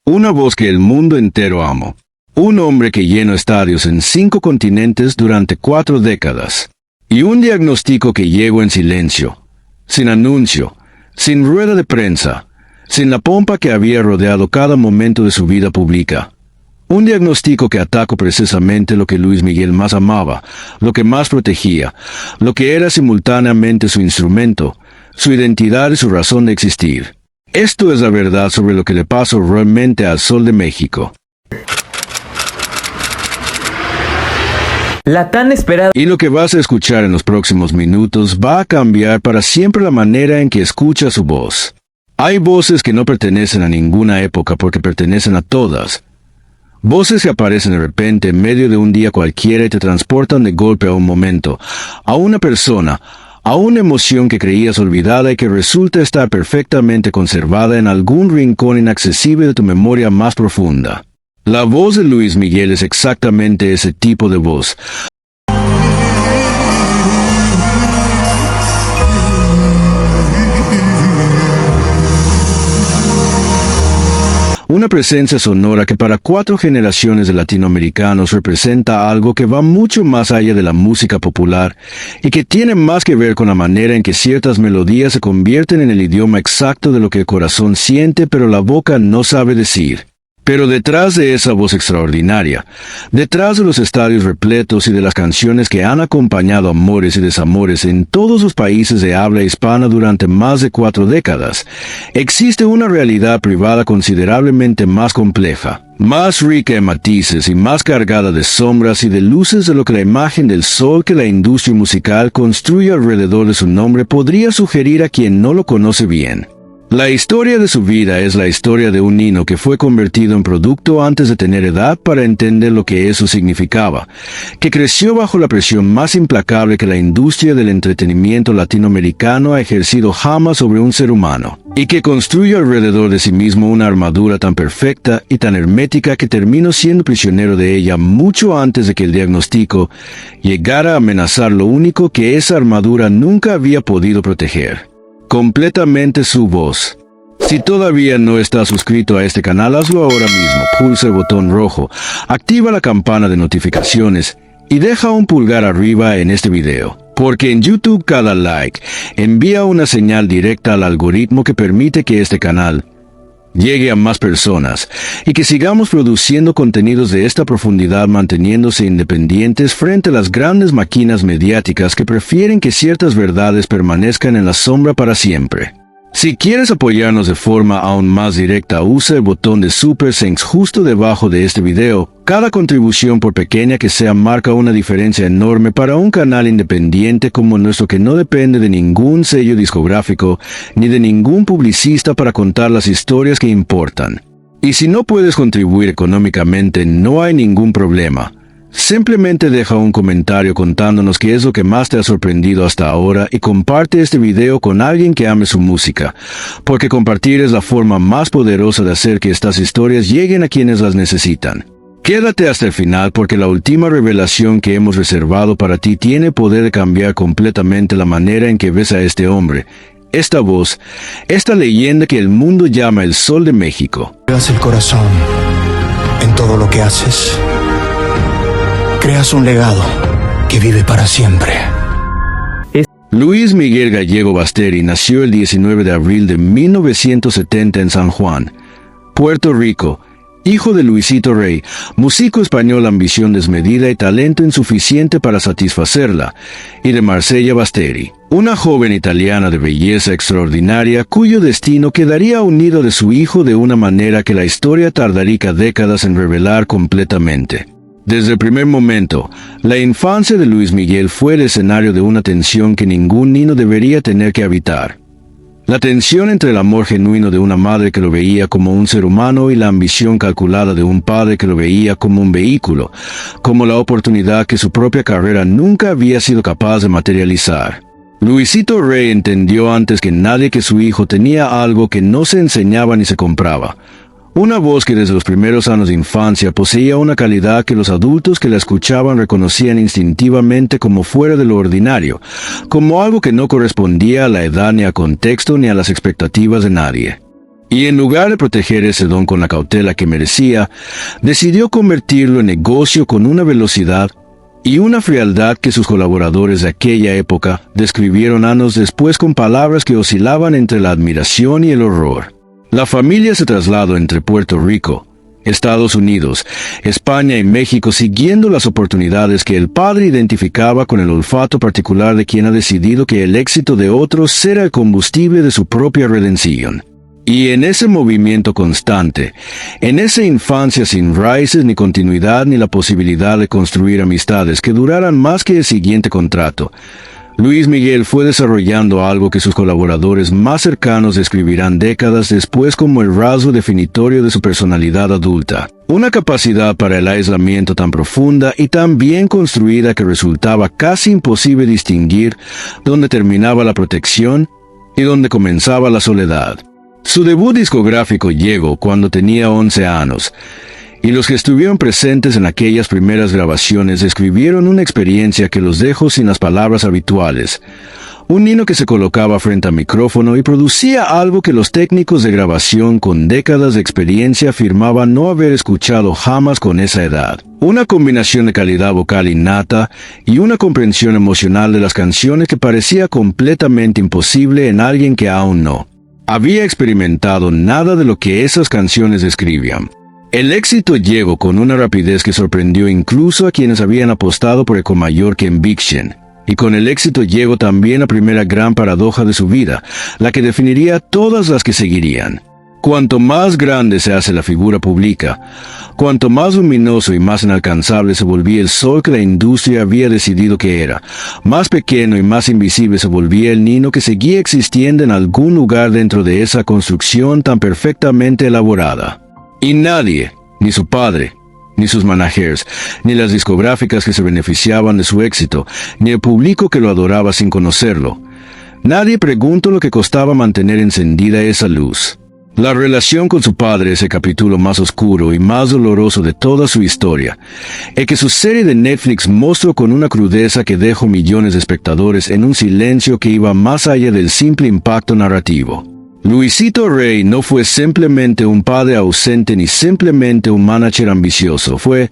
Una voz que el mundo entero amó. Un hombre que llenó estadios en 5 continentes durante 4 décadas. Y un diagnóstico que llegó en silencio, sin anuncio, sin rueda de prensa, sin la pompa que había rodeado cada momento de su vida pública. Un diagnóstico que atacó precisamente lo que Luis Miguel más amaba, lo que más protegía, lo que era simultáneamente su instrumento, su identidad y su razón de existir. Esto es la verdad sobre lo que le pasó realmente al Sol de México. La tan esperada... Y lo que vas a escuchar en los próximos minutos va a cambiar para siempre la manera en que escuchas su voz. Hay voces que no pertenecen a ninguna época porque pertenecen a todas. Voces que aparecen de repente en medio de un día cualquiera y te transportan de golpe a un momento, a una persona, a una emoción que creías olvidada y que resulta estar perfectamente conservada en algún rincón inaccesible de tu memoria más profunda. La voz de Luis Miguel es exactamente ese tipo de voz. Una presencia sonora que para 4 generaciones de latinoamericanos representa algo que va mucho más allá de la música popular y que tiene más que ver con la manera en que ciertas melodías se convierten en el idioma exacto de lo que el corazón siente pero la boca no sabe decir. Pero detrás de esa voz extraordinaria, detrás de los estadios repletos y de las canciones que han acompañado amores y desamores en todos los países de habla hispana durante más de 4 décadas, existe una realidad privada considerablemente más compleja, más rica en matices y más cargada de sombras y de luces de lo que la imagen del sol que la industria musical construye alrededor de su nombre podría sugerir a quien no lo conoce bien. La historia de su vida es la historia de un niño que fue convertido en producto antes de tener edad para entender lo que eso significaba, que creció bajo la presión más implacable que la industria del entretenimiento latinoamericano ha ejercido jamás sobre un ser humano, y que construyó alrededor de sí mismo una armadura tan perfecta y tan hermética que terminó siendo prisionero de ella mucho antes de que el diagnóstico llegara a amenazar lo único que esa armadura nunca había podido proteger. Completamente su voz. Si todavía no estás suscrito a este canal, hazlo ahora mismo. Pulsa el botón rojo, activa la campana de notificaciones y deja un pulgar arriba en este video. Porque en YouTube cada like envía una señal directa al algoritmo que permite que este canal llegue a más personas y que sigamos produciendo contenidos de esta profundidad manteniéndose independientes frente a las grandes máquinas mediáticas que prefieren que ciertas verdades permanezcan en la sombra para siempre. Si quieres apoyarnos de forma aún más directa, usa el botón de Super Thanks justo debajo de este video. Cada contribución, por pequeña que sea, marca una diferencia enorme para un canal independiente como nuestro que no depende de ningún sello discográfico ni de ningún publicista para contar las historias que importan. Y si no puedes contribuir económicamente, no hay ningún problema. Simplemente deja un comentario contándonos qué es lo que más te ha sorprendido hasta ahora y comparte este video con alguien que ame su música, porque compartir es la forma más poderosa de hacer que estas historias lleguen a quienes las necesitan. Quédate hasta el final porque la última revelación que hemos reservado para ti tiene poder de cambiar completamente la manera en que ves a este hombre, esta voz, esta leyenda que el mundo llama el Sol de México. Creas el corazón en todo lo que haces. Creas un legado que vive para siempre. Luis Miguel Gallego Basteri nació el 19 de abril de 1970 en San Juan, Puerto Rico, hijo de Luisito Rey, músico español ambición desmedida y talento insuficiente para satisfacerla, y de Marcella Basteri, una joven italiana de belleza extraordinaria cuyo destino quedaría unido de su hijo de una manera que la historia tardaría décadas en revelar completamente. Desde el primer momento, la infancia de Luis Miguel fue el escenario de una tensión que ningún niño debería tener que habitar. La tensión entre el amor genuino de una madre que lo veía como un ser humano y la ambición calculada de un padre que lo veía como un vehículo, como la oportunidad que su propia carrera nunca había sido capaz de materializar. Luisito Rey entendió antes que nadie que su hijo tenía algo que no se enseñaba ni se compraba. Una voz que desde los primeros años de infancia poseía una calidad que los adultos que la escuchaban reconocían instintivamente como fuera de lo ordinario, como algo que no correspondía a la edad ni a contexto ni a las expectativas de nadie. Y en lugar de proteger ese don con la cautela que merecía, decidió convertirlo en negocio con una velocidad y una frialdad que sus colaboradores de aquella época describieron años después con palabras que oscilaban entre la admiración y el horror. La familia se trasladó entre Puerto Rico, Estados Unidos, España y México siguiendo las oportunidades que el padre identificaba con el olfato particular de quien ha decidido que el éxito de otros será el combustible de su propia redención. Y en ese movimiento constante, en esa infancia sin raíces ni continuidad ni la posibilidad de construir amistades que duraran más que el siguiente contrato, Luis Miguel fue desarrollando algo que sus colaboradores más cercanos describirán décadas después como el rasgo definitorio de su personalidad adulta. Una capacidad para el aislamiento tan profunda y tan bien construida que resultaba casi imposible distinguir dónde terminaba la protección y dónde comenzaba la soledad. Su debut discográfico llegó cuando tenía 11 años, y los que estuvieron presentes en aquellas primeras grabaciones describieron una experiencia que los dejó sin las palabras habituales. Un niño que se colocaba frente al micrófono y producía algo que los técnicos de grabación con décadas de experiencia afirmaban no haber escuchado jamás con esa edad. Una combinación de calidad vocal innata y una comprensión emocional de las canciones que parecía completamente imposible en alguien que aún no había experimentado nada de lo que esas canciones describían. El éxito llegó con una rapidez que sorprendió incluso a quienes habían apostado por Eco Mayor que en Big Sean. Y con el éxito llegó también la primera gran paradoja de su vida, la que definiría todas las que seguirían. Cuanto más grande se hace la figura pública, cuanto más luminoso y más inalcanzable se volvía el sol que la industria había decidido que era, más pequeño y más invisible se volvía el niño que seguía existiendo en algún lugar dentro de esa construcción tan perfectamente elaborada. Y nadie, ni su padre, ni sus managers, ni las discográficas que se beneficiaban de su éxito, ni el público que lo adoraba sin conocerlo, nadie preguntó lo que costaba mantener encendida esa luz. La relación con su padre es el capítulo más oscuro y más doloroso de toda su historia, el que su serie de Netflix mostró con una crudeza que dejó millones de espectadores en un silencio que iba más allá del simple impacto narrativo. Luisito Rey no fue simplemente un padre ausente ni simplemente un manager ambicioso, fue,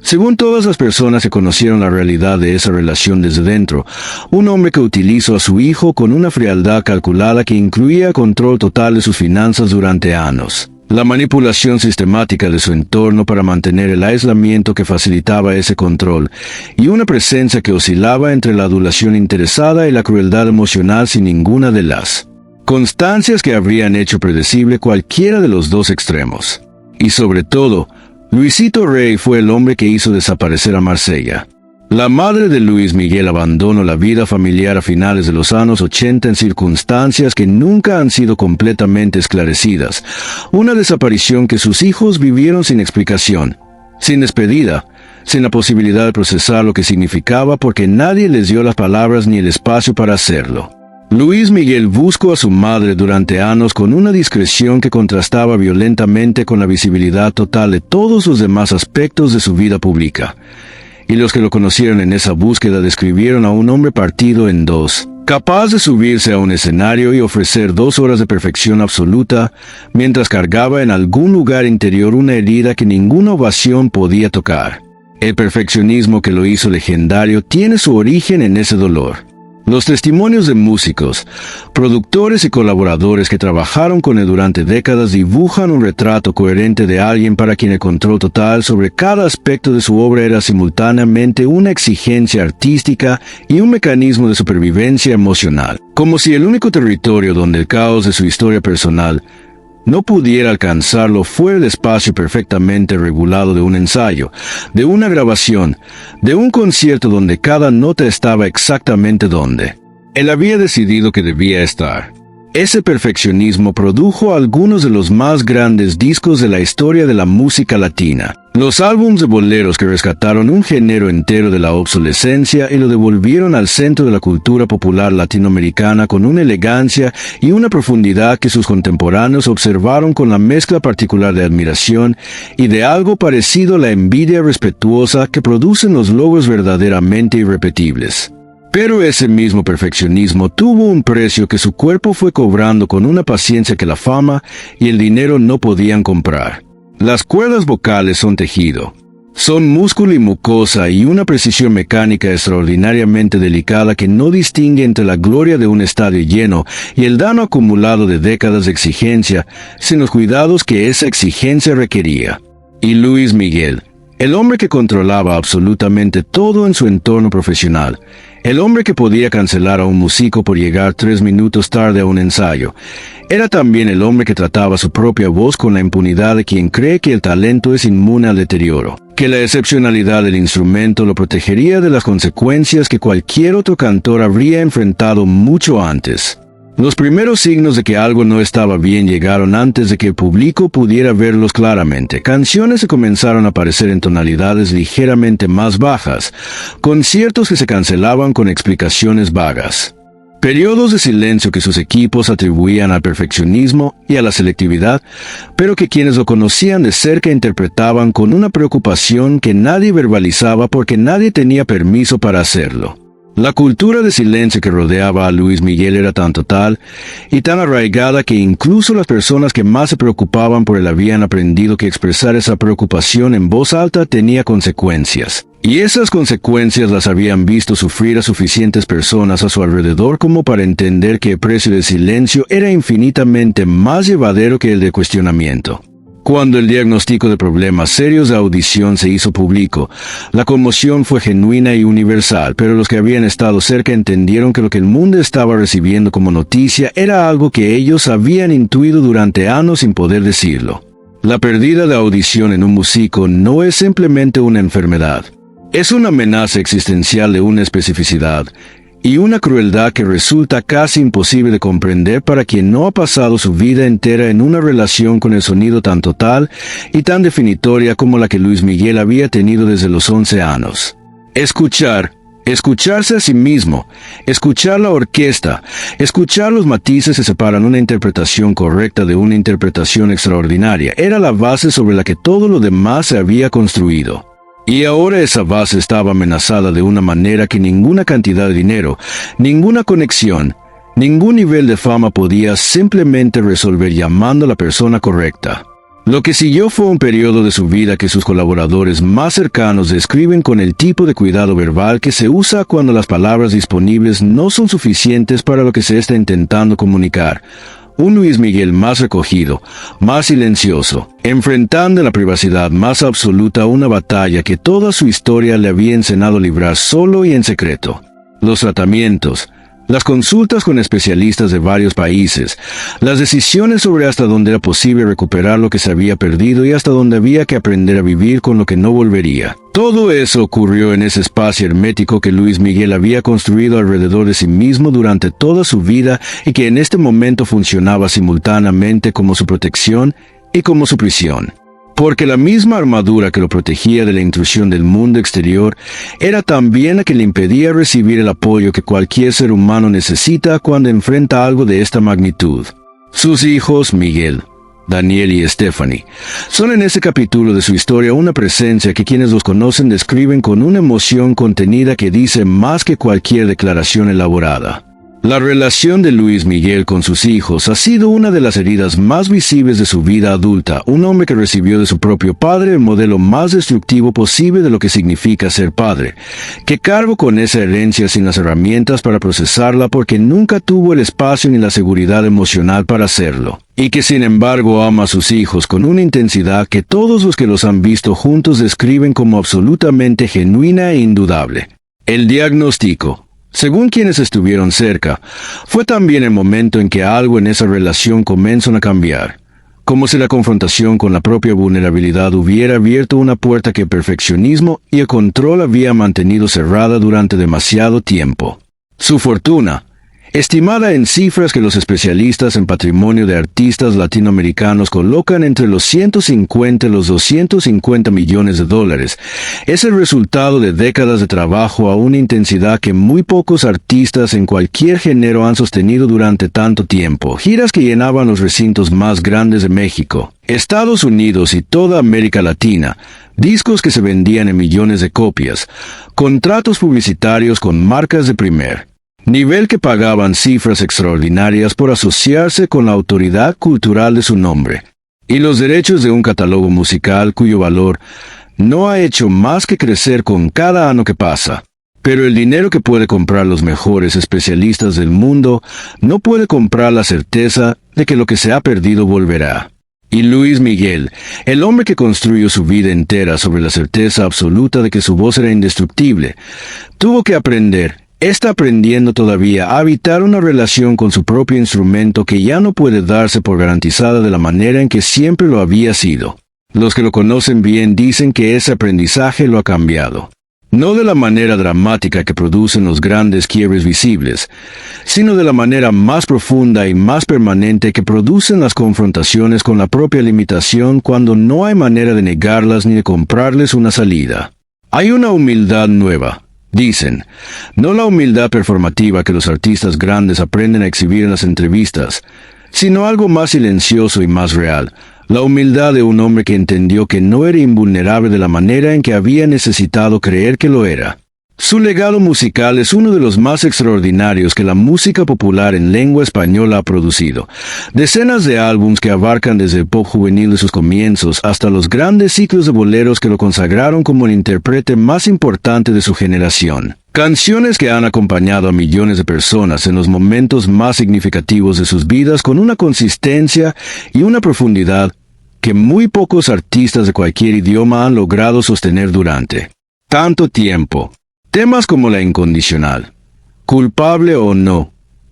según todas las personas que conocieron la realidad de esa relación desde dentro, un hombre que utilizó a su hijo con una frialdad calculada que incluía control total de sus finanzas durante años. La manipulación sistemática de su entorno para mantener el aislamiento que facilitaba ese control, y una presencia que oscilaba entre la adulación interesada y la crueldad emocional sin ninguna de las constancias que habrían hecho predecible cualquiera de los dos extremos. Y sobre todo, Luisito Rey fue el hombre que hizo desaparecer a Marsella. La madre de Luis Miguel abandonó la vida familiar a finales de los años 80 en circunstancias que nunca han sido completamente esclarecidas. Una desaparición que sus hijos vivieron sin explicación, sin despedida, sin la posibilidad de procesar lo que significaba porque nadie les dio las palabras ni el espacio para hacerlo. Luis Miguel buscó a su madre durante años con una discreción que contrastaba violentamente con la visibilidad total de todos los demás aspectos de su vida pública. Y los que lo conocieron en esa búsqueda describieron a un hombre partido en dos, capaz de subirse a un escenario y ofrecer 2 horas de perfección absoluta, mientras cargaba en algún lugar interior una herida que ninguna ovación podía tocar. El perfeccionismo que lo hizo legendario tiene su origen en ese dolor. Los testimonios de músicos, productores y colaboradores que trabajaron con él durante décadas dibujan un retrato coherente de alguien para quien el control total sobre cada aspecto de su obra era simultáneamente una exigencia artística y un mecanismo de supervivencia emocional. Como si el único territorio donde el caos de su historia personal no pudiera alcanzarlo fuera el espacio perfectamente regulado de un ensayo, de una grabación, de un concierto donde cada nota estaba exactamente donde él había decidido que debía estar. Ese perfeccionismo produjo algunos de los más grandes discos de la historia de la música latina. Los álbumes de boleros que rescataron un género entero de la obsolescencia y lo devolvieron al centro de la cultura popular latinoamericana con una elegancia y una profundidad que sus contemporáneos observaron con la mezcla particular de admiración y de algo parecido a la envidia respetuosa que producen los logros verdaderamente irrepetibles. Pero ese mismo perfeccionismo tuvo un precio que su cuerpo fue cobrando con una paciencia que la fama y el dinero no podían comprar. Las cuerdas vocales son tejido. Son músculo y mucosa y una precisión mecánica extraordinariamente delicada que no distingue entre la gloria de un estadio lleno y el daño acumulado de décadas de exigencia, sin los cuidados que esa exigencia requería. Y Luis Miguel, el hombre que controlaba absolutamente todo en su entorno profesional, el hombre que podía cancelar a un músico por llegar 3 minutos tarde a un ensayo, era también el hombre que trataba su propia voz con la impunidad de quien cree que el talento es inmune al deterioro, que la excepcionalidad del instrumento lo protegería de las consecuencias que cualquier otro cantor habría enfrentado mucho antes. Los primeros signos de que algo no estaba bien llegaron antes de que el público pudiera verlos claramente. Canciones se comenzaron a aparecer en tonalidades ligeramente más bajas, conciertos que se cancelaban con explicaciones vagas. Periodos de silencio que sus equipos atribuían al perfeccionismo y a la selectividad, pero que quienes lo conocían de cerca interpretaban con una preocupación que nadie verbalizaba porque nadie tenía permiso para hacerlo. La cultura de silencio que rodeaba a Luis Miguel era tan total y tan arraigada que incluso las personas que más se preocupaban por él habían aprendido que expresar esa preocupación en voz alta tenía consecuencias. Y esas consecuencias las habían visto sufrir a suficientes personas a su alrededor como para entender que el precio del silencio era infinitamente más llevadero que el de cuestionamiento. Cuando el diagnóstico de problemas serios de audición se hizo público, la conmoción fue genuina y universal, pero los que habían estado cerca entendieron que lo que el mundo estaba recibiendo como noticia era algo que ellos habían intuido durante años sin poder decirlo. La pérdida de audición en un músico no es simplemente una enfermedad. Es una amenaza existencial de una especificidad y una crueldad que resulta casi imposible de comprender para quien no ha pasado su vida entera en una relación con el sonido tan total y tan definitoria como la que Luis Miguel había tenido desde los 11 años. Escucharse a sí mismo, escuchar la orquesta, escuchar los matices que separan una interpretación correcta de una interpretación extraordinaria, era la base sobre la que todo lo demás se había construido. Y ahora esa base estaba amenazada de una manera que ninguna cantidad de dinero, ninguna conexión, ningún nivel de fama podía simplemente resolver llamando a la persona correcta. Lo que siguió fue un periodo de su vida que sus colaboradores más cercanos describen con el tipo de cuidado verbal que se usa cuando las palabras disponibles no son suficientes para lo que se está intentando comunicar. Un Luis Miguel más recogido, más silencioso, enfrentando en la privacidad más absoluta una batalla que toda su historia le había enseñado librar solo y en secreto. Los tratamientos, las consultas con especialistas de varios países, las decisiones sobre hasta dónde era posible recuperar lo que se había perdido y hasta dónde había que aprender a vivir con lo que no volvería. Todo eso ocurrió en ese espacio hermético que Luis Miguel había construido alrededor de sí mismo durante toda su vida y que en este momento funcionaba simultáneamente como su protección y como su prisión. Porque la misma armadura que lo protegía de la intrusión del mundo exterior era también la que le impedía recibir el apoyo que cualquier ser humano necesita cuando enfrenta algo de esta magnitud. Sus hijos, Miguel, Daniel y Stephanie, son en ese capítulo de su historia una presencia que quienes los conocen describen con una emoción contenida que dice más que cualquier declaración elaborada. La relación de Luis Miguel con sus hijos ha sido una de las heridas más visibles de su vida adulta, un hombre que recibió de su propio padre el modelo más destructivo posible de lo que significa ser padre, que cargó con esa herencia sin las herramientas para procesarla porque nunca tuvo el espacio ni la seguridad emocional para hacerlo, y que sin embargo ama a sus hijos con una intensidad que todos los que los han visto juntos describen como absolutamente genuina e indudable. El diagnóstico, según quienes estuvieron cerca, fue también el momento en que algo en esa relación comenzó a cambiar, como si la confrontación con la propia vulnerabilidad hubiera abierto una puerta que el perfeccionismo y el control había mantenido cerrada durante demasiado tiempo. Su fortuna, estimada en cifras que los especialistas en patrimonio de artistas latinoamericanos colocan entre los 150 y los 250 millones de dólares. Es el resultado de décadas de trabajo a una intensidad que muy pocos artistas en cualquier género han sostenido durante tanto tiempo. Giras que llenaban los recintos más grandes de México, Estados Unidos y toda América Latina, discos que se vendían en millones de copias, contratos publicitarios con marcas de primer nivel que pagaban cifras extraordinarias por asociarse con la autoridad cultural de su nombre, y los derechos de un catálogo musical cuyo valor no ha hecho más que crecer con cada año que pasa. Pero el dinero que puede comprar los mejores especialistas del mundo no puede comprar la certeza de que lo que se ha perdido volverá. Y Luis Miguel, el hombre que construyó su vida entera sobre la certeza absoluta de que su voz era indestructible, tuvo que está aprendiendo todavía a habitar una relación con su propio instrumento que ya no puede darse por garantizada de la manera en que siempre lo había sido. Los que lo conocen bien dicen que ese aprendizaje lo ha cambiado. No de la manera dramática que producen los grandes quiebres visibles, sino de la manera más profunda y más permanente que producen las confrontaciones con la propia limitación cuando no hay manera de negarlas ni de comprarles una salida. Hay una humildad nueva, dicen, no la humildad performativa que los artistas grandes aprenden a exhibir en las entrevistas, sino algo más silencioso y más real, la humildad de un hombre que entendió que no era invulnerable de la manera en que había necesitado creer que lo era. Su legado musical es uno de los más extraordinarios que la música popular en lengua española ha producido. Decenas de álbumes que abarcan desde el pop juvenil de sus comienzos hasta los grandes ciclos de boleros que lo consagraron como el intérprete más importante de su generación. Canciones que han acompañado a millones de personas en los momentos más significativos de sus vidas con una consistencia y una profundidad que muy pocos artistas de cualquier idioma han logrado sostener durante tanto tiempo. Temas como La Incondicional, Culpable o No,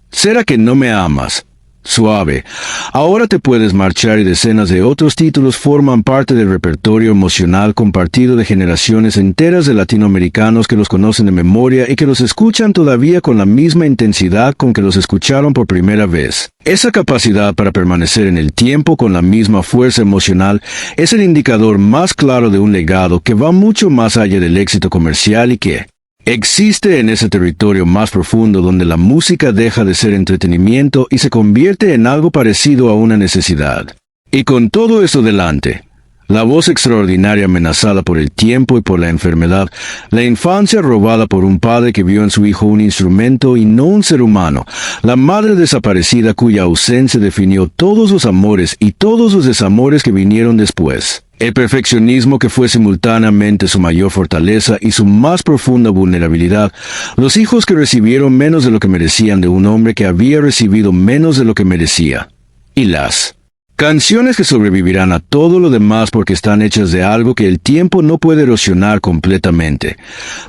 ¿Será que no me amas?, Suave, Ahora te puedes marchar y decenas de otros títulos forman parte del repertorio emocional compartido de generaciones enteras de latinoamericanos que los conocen de memoria y que los escuchan todavía con la misma intensidad con que los escucharon por primera vez. Esa capacidad para permanecer en el tiempo con la misma fuerza emocional es el indicador más claro de un legado que va mucho más allá del éxito comercial y que existe en ese territorio más profundo donde la música deja de ser entretenimiento y se convierte en algo parecido a una necesidad. Y con todo eso delante, la voz extraordinaria amenazada por el tiempo y por la enfermedad, la infancia robada por un padre que vio en su hijo un instrumento y no un ser humano, la madre desaparecida cuya ausencia definió todos los amores y todos los desamores que vinieron después. El perfeccionismo que fue simultáneamente su mayor fortaleza y su más profunda vulnerabilidad, los hijos que recibieron menos de lo que merecían de un hombre que había recibido menos de lo que merecía, y las canciones que sobrevivirán a todo lo demás porque están hechas de algo que el tiempo no puede erosionar completamente.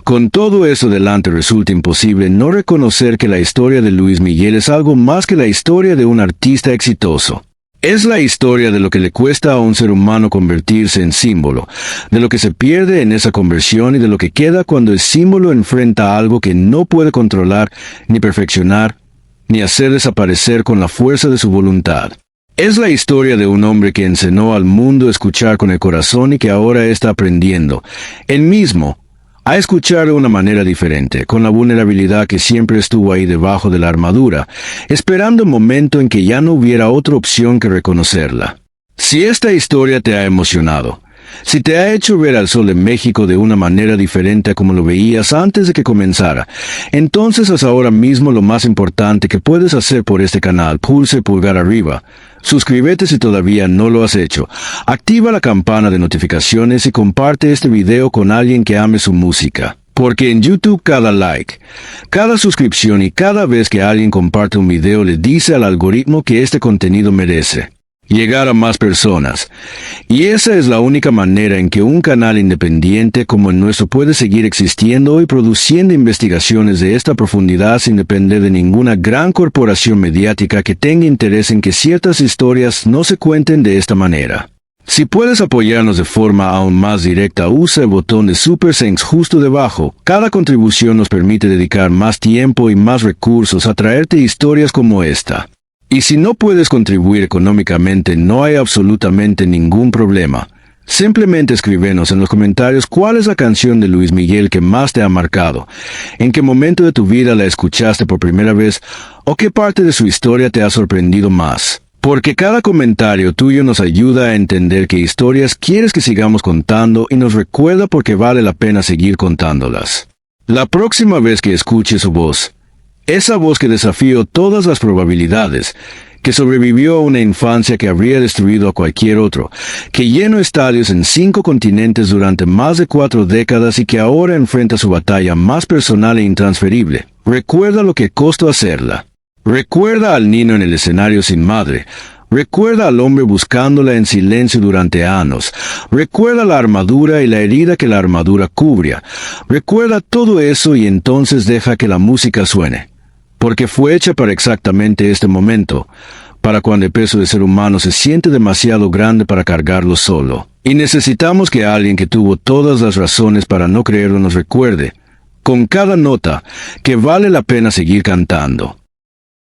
Con todo eso delante resulta imposible no reconocer que la historia de Luis Miguel es algo más que la historia de un artista exitoso. Es la historia de lo que le cuesta a un ser humano convertirse en símbolo, de lo que se pierde en esa conversión y de lo que queda cuando el símbolo enfrenta algo que no puede controlar, ni perfeccionar, ni hacer desaparecer con la fuerza de su voluntad. Es la historia de un hombre que enseñó al mundo a escuchar con el corazón y que ahora está aprendiendo, él mismo, a escuchar de una manera diferente, con la vulnerabilidad que siempre estuvo ahí debajo de la armadura, esperando el momento en que ya no hubiera otra opción que reconocerla. Si esta historia te ha emocionado, si te ha hecho ver al Sol de México de una manera diferente a como lo veías antes de que comenzara, entonces haz ahora mismo lo más importante que puedes hacer por este canal. Pulsa el pulgar arriba. Suscríbete si todavía no lo has hecho. Activa la campana de notificaciones y comparte este video con alguien que ame su música. Porque en YouTube cada like, cada suscripción y cada vez que alguien comparte un video le dice al algoritmo que este contenido merece llegar a más personas. Y esa es la única manera en que un canal independiente como el nuestro puede seguir existiendo y produciendo investigaciones de esta profundidad sin depender de ninguna gran corporación mediática que tenga interés en que ciertas historias no se cuenten de esta manera. Si puedes apoyarnos de forma aún más directa, usa el botón de Super Thanks justo debajo. Cada contribución nos permite dedicar más tiempo y más recursos a traerte historias como esta. Y si no puedes contribuir económicamente, no hay absolutamente ningún problema. Simplemente escríbenos en los comentarios cuál es la canción de Luis Miguel que más te ha marcado, en qué momento de tu vida la escuchaste por primera vez o qué parte de su historia te ha sorprendido más. Porque cada comentario tuyo nos ayuda a entender qué historias quieres que sigamos contando y nos recuerda por qué vale la pena seguir contándolas. La próxima vez que escuche su voz, esa voz que desafió todas las probabilidades, que sobrevivió a una infancia que habría destruido a cualquier otro, que llenó estadios en 5 continentes durante más de 4 décadas y que ahora enfrenta su batalla más personal e intransferible. Recuerda lo que costó hacerla. Recuerda al niño en el escenario sin madre. Recuerda al hombre buscándola en silencio durante años. Recuerda la armadura y la herida que la armadura cubría. Recuerda todo eso y entonces deja que la música suene. Porque fue hecha para exactamente este momento, para cuando el peso del ser humano se siente demasiado grande para cargarlo solo. Y necesitamos que alguien que tuvo todas las razones para no creerlo nos recuerde, con cada nota, que vale la pena seguir cantando.